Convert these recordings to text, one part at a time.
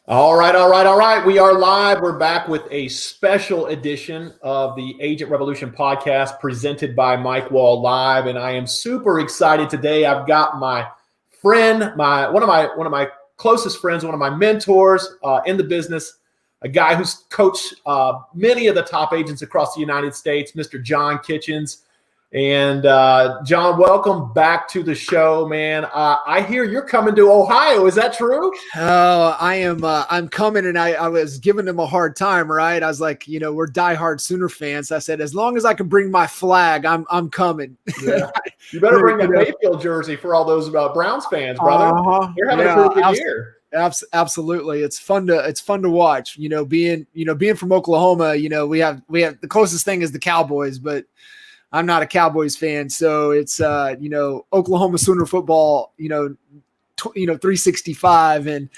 All right, all right, all right. We are live. We're back with a special edition of the Agent Revolution podcast presented by Mike Wall Live, and I am super excited today. I've got my friend, one of my closest friends, one of my mentors in the business, a guy who's coached many of the top agents across the United States, Mr. John Kitchens. And John, welcome back to the show, man. I hear you're coming to Ohio. Is that true? Oh, I am. I'm coming, and I was giving him a hard time, right? I was like, we're diehard Sooner fans. I said, as long as I can bring my flag, I'm coming. Yeah. You better bring that Mayfield jersey for all those Browns fans, brother. You're having a pretty good year. Absolutely, it's fun to watch. Being from Oklahoma, we have the closest thing is the Cowboys, but I'm not a Cowboys fan, so it's Oklahoma Sooner football, 365, and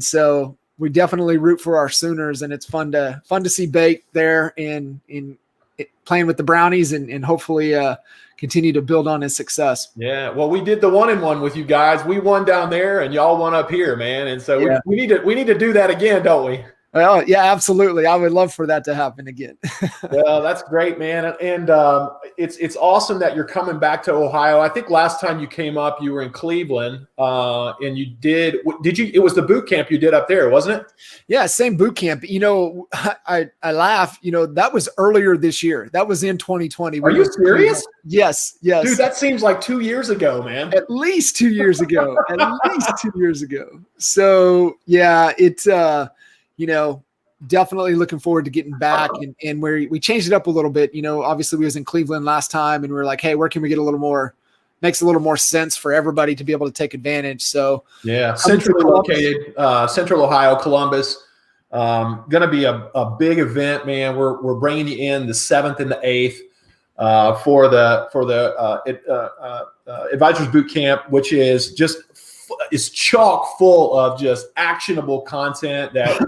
so we definitely root for our Sooners, and it's fun to see Bake there and in playing with the Brownies and hopefully continue to build on his success. Yeah, well, we did the 1-1 with you guys. We won down there, and y'all won up here, man. And so we need to do that again, don't we? Well, yeah, absolutely. I would love for that to happen again. Well, that's great, man. And it's awesome that you're coming back to Ohio. I think last time you came up, you were in Cleveland, and you did you? It was the boot camp you did up there, wasn't it? Yeah, same boot camp. I laugh. That was earlier this year. That was in 2020. Are you serious? Yes. Dude, that seems like 2 years ago, man. At least 2 years ago. So yeah, it's definitely looking forward to getting back, and we changed it up a little bit. Obviously we was in Cleveland last time, and we were like, hey, where can we get makes a little more sense for everybody to be able to take advantage. So yeah, centrally located, Central Ohio, Columbus. Going to be a big event, man. We're bringing you in the 7th and the 8th for the Advisors Boot Camp, which is chock full of just actionable content that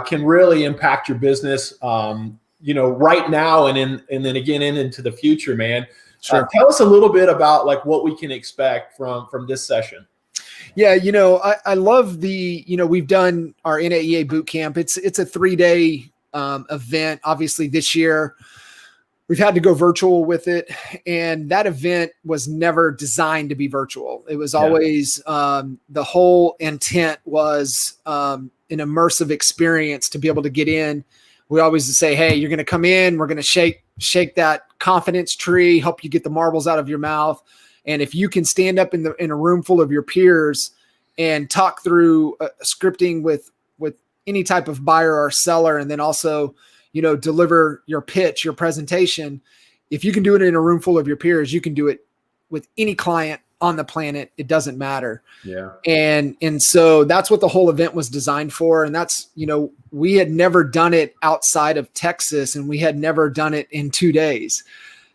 can really impact your business, right now and then again into the future, man. Sure. Tell us a little bit about like what we can expect from this session. Yeah, I love we've done our NAEA boot camp. It's a 3-day event. Obviously this year we've had to go virtual with it, and that event was never designed to be virtual. It was always the whole intent was an immersive experience to be able to get in. We always say, hey, you're going to come in, we're going to shake that confidence tree, help you get the marbles out of your mouth. And if you can stand up in a room full of your peers and talk through scripting with any type of buyer or seller, and then also, deliver your pitch, your presentation, if you can do it in a room full of your peers, you can do it with any client on the planet. It doesn't matter. Yeah. And so that's what the whole event was designed for. And that's, we had never done it outside of Texas, and we had never done it in 2 days.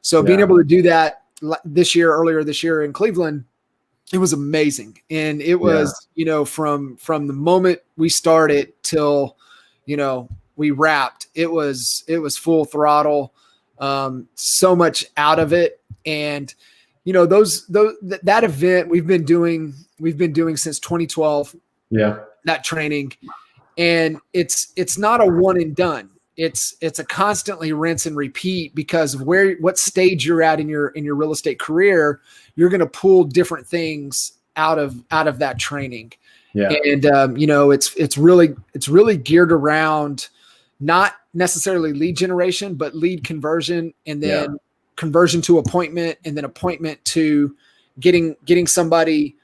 So being able to do that earlier this year in Cleveland, it was amazing. And it was, from the moment we started till, we wrapped, it was full throttle, so much out of it. And, that event we've been doing since 2012. Yeah. That training. And it's not a one and done. It's a constantly rinse and repeat, because of what stage you're at in your real estate career, you're going to pull different things out of that training. Yeah. And it's really geared around not necessarily lead generation, but lead conversion, and then conversion to appointment, and then appointment to getting somebody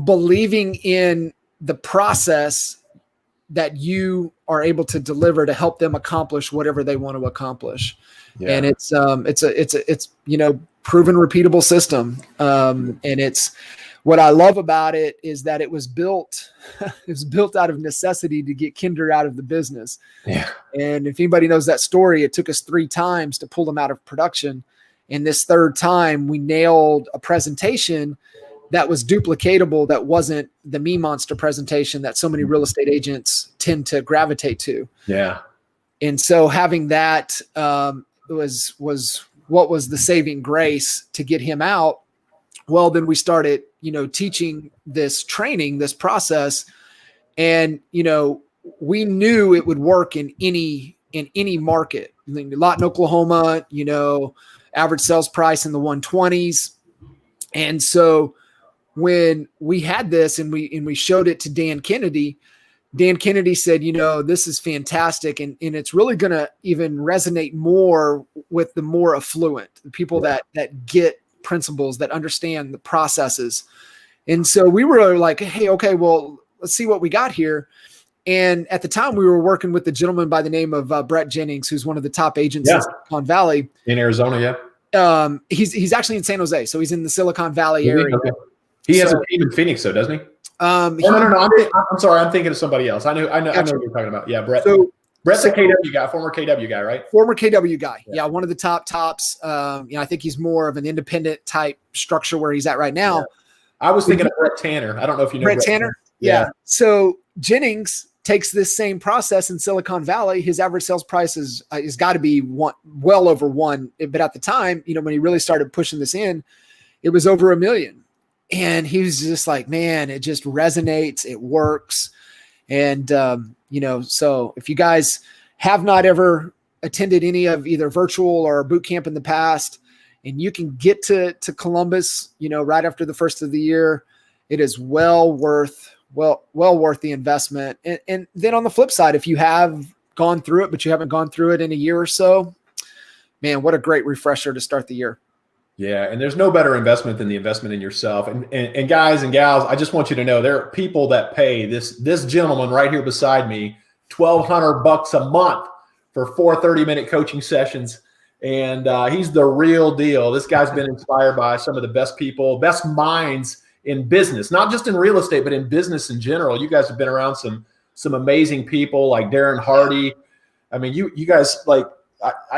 believing in the process that you are able to deliver to help them accomplish whatever they want to accomplish. Yeah. And it's proven repeatable system. And it's, what I love about it is that it was built out of necessity to get Kinder out of the business. Yeah. And if anybody knows that story, it took us 3 times to pull them out of production. And this 3rd time we nailed a presentation that was duplicatable, that wasn't the Me Monster presentation that so many real estate agents tend to gravitate to. Yeah. And so having that was what was the saving grace to get him out. Well, then we started, teaching this training, this process. And, we knew it would work in any market. Lawton, Oklahoma, average sales price in the 120s. And so when we had this and we showed it to Dan Kennedy said, this is fantastic. And it's really going to even resonate more with the more affluent, the people that get principles, that understand the processes. And so we were like, hey, okay, well, let's see what we got here. And at the time we were working with the gentleman by the name of Brett Jennings, who's one of the top agents in Silicon Valley. In Arizona, he's actually in San Jose. So he's in the Silicon Valley area. Okay. He has a team in Phoenix, though, doesn't he? No. I'm sorry. I'm thinking of somebody else. I know who you're talking about. Yeah, Brett. So Brett's a KW guy, former KW guy, right? Former KW guy. Yeah, one of the tops. I think he's more of an independent type structure where he's at right now. Yeah. I was thinking of Brett Tanner. I don't know if you know Brett Tanner. Yeah. So Jennings takes this same process in Silicon Valley. His average sales price is got to be well over one. But at the time, when he really started pushing this in, it was over $1 million. And he was just like, man, it just resonates. It works. And, so if you guys have not ever attended any of either virtual or boot camp in the past, and you can get to Columbus, right after the first of the year, it is well worth the investment. And then on the flip side, if you have gone through it, but you haven't gone through it in a year or so, man, what a great refresher to start the year. Yeah. And there's no better investment than the investment in yourself. And guys and gals, I just want you to know there are people that pay this gentleman right here beside me, $1,200 a month for 4 30-minute coaching sessions. And he's the real deal. This guy's been inspired by some of the best people, best minds in business, not just in real estate, but in business in general. You guys have been around some amazing people like Darren Hardy. I mean, you guys, like,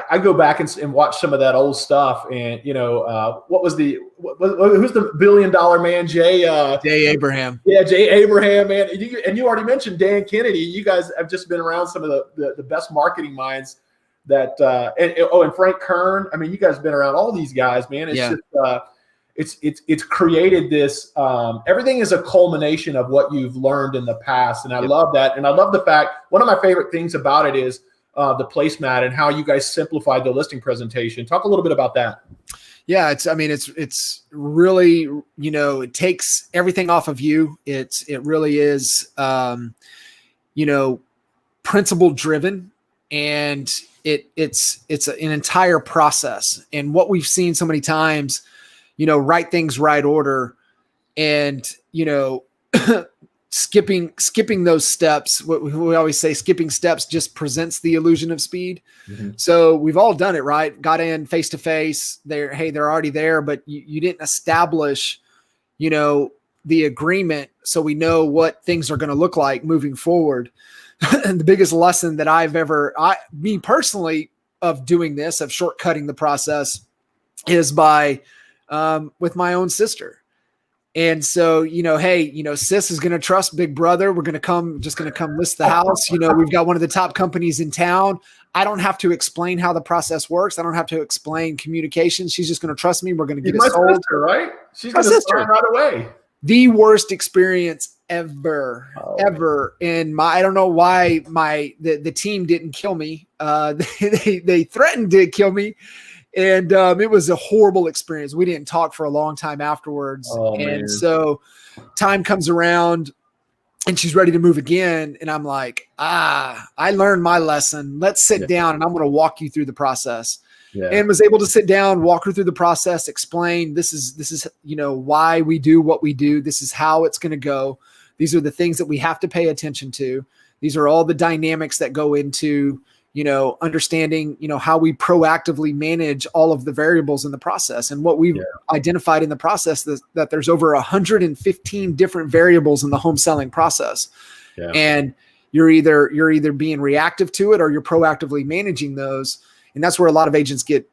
I go back and watch some of that old stuff, and who's the $1 billion man? Jay Abraham. Yeah, Jay Abraham, man. And you already mentioned Dan Kennedy. You guys have just been around some of the best marketing minds that and Frank Kern. I mean, you guys have been around all these guys, man. It's just it's created this. Everything is a culmination of what you've learned in the past, and I love that. And I love the fact, one of my favorite things about it is the placemat and how you guys simplified the listing presentation. Talk a little bit about that. Yeah, it's really, it takes everything off of you. It really is, principle driven, and it's an entire process. And what we've seen so many times, right things, right order, and, skipping those steps. What we always say, skipping steps just presents the illusion of speed. Mm-hmm. So we've all done it, right? Got in face to face. They're already there, but you didn't establish, the agreement, so we know what things are going to look like moving forward. And the biggest lesson that me personally, of doing this, of shortcutting the process, is by with my own sister. And so, sis is going to trust big brother. We're going to come list the house. We've got one of the top companies in town. I don't have to explain how the process works. I don't have to explain communication. She's just going to trust me. We're going to get it sold. My sister, right? She's going to sign right away. The worst experience ever. And I don't know why the team didn't kill me. They threatened to kill me. And it was a horrible experience. We didn't talk for a long time afterwards. Man. So time comes around and she's ready to move again. And I'm like, I learned my lesson. Let's sit down and I'm going to walk you through the process. Yeah. And was able to sit down, walk her through the process, explain this is why we do what we do. This is how it's going to go. These are the things that we have to pay attention to. These are all the dynamics that go into understanding, how we proactively manage all of the variables in the process. And what we've identified in the process is that there's over 115 different variables in the home selling process. Yeah. And you're either being reactive to it or you're proactively managing those. And that's where a lot of agents get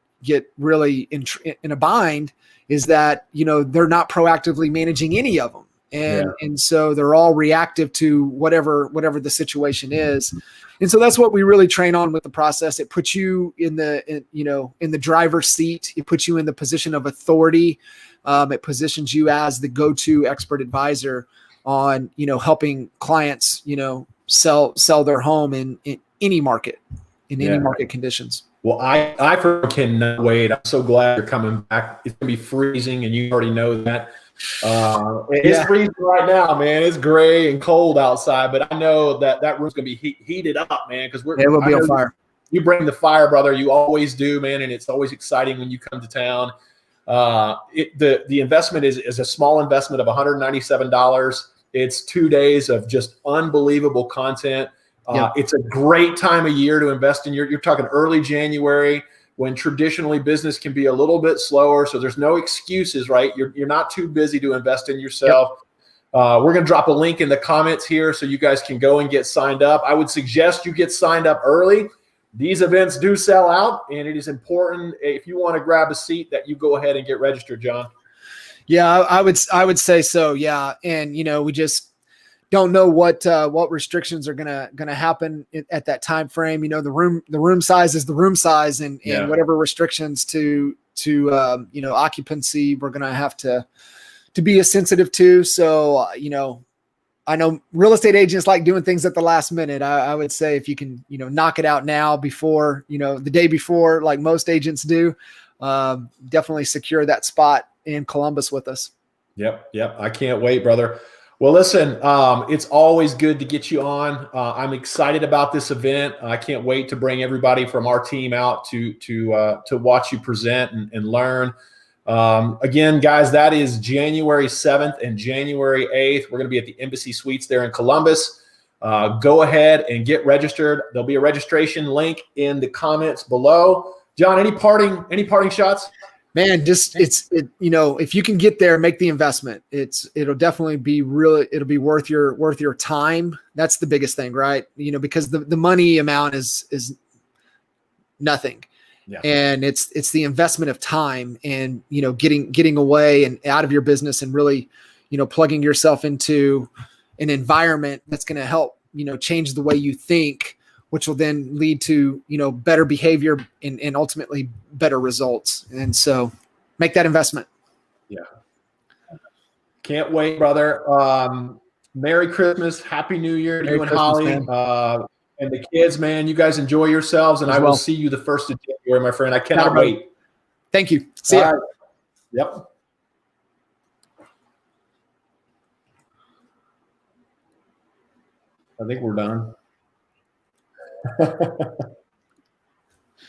really in a bind, is that, they're not proactively managing any of them. And so they're all reactive to whatever the situation is. And so that's what we really train on with the process. It puts you in the driver's seat. It puts you in the position of authority. It positions you as the go-to expert advisor on, helping clients, sell their home in any market, in any market conditions. Well, I cannot wait. I'm so glad you're coming back. It's gonna be freezing, and you already know that. It's freezing right now, man. It's gray and cold outside, but I know that room's gonna be heated up, man. Because it will be on fire. You bring the fire, brother. You always do, man, and it's always exciting when you come to town. The investment is a small investment of $197. It's 2 days of just unbelievable content. It's a great time of year to invest in. You're talking early January, when traditionally business can be a little bit slower. So there's no excuses, right? You're not too busy to invest in yourself. We're going to drop a link in the comments here so you guys can go and get signed up. I would suggest you get signed up early. These events do sell out, and it is important, if you want to grab a seat, that you go ahead and get registered, John. Yeah, I would say so. Yeah. And, we just don't know what restrictions are gonna happen at that time frame. The room size is the room size, and whatever restrictions to occupancy, we're gonna have to be sensitive to. So I know real estate agents like doing things at the last minute. I would say if you can knock it out now before the day before, like most agents do, definitely secure that spot in Columbus with us. Yep. I can't wait, brother. Well, listen, it's always good to get you on. I'm excited about this event. I can't wait to bring everybody from our team out to watch you present and learn. Again, guys, that is January 7th and January 8th. We're going to be at the Embassy Suites there in Columbus. Go ahead and get registered. There'll be a registration link in the comments below. John, any parting shots? Man, if you can get there, make the investment. It'll definitely be it'll be worth your time. That's the biggest thing, right? Because the money amount is nothing. Yeah. And it's the investment of time and, getting away and out of your business and really, plugging yourself into an environment that's going to help, change the way you think, which will then lead to, better behavior and ultimately better results. And so make that investment. Yeah. Can't wait, brother. Merry Christmas. Happy New Year to you and Holly. And the kids, man, you guys enjoy yourselves, and I will see you the 1st of January, my friend. I cannot wait. Thank you. See ya. Yep. I think we're done.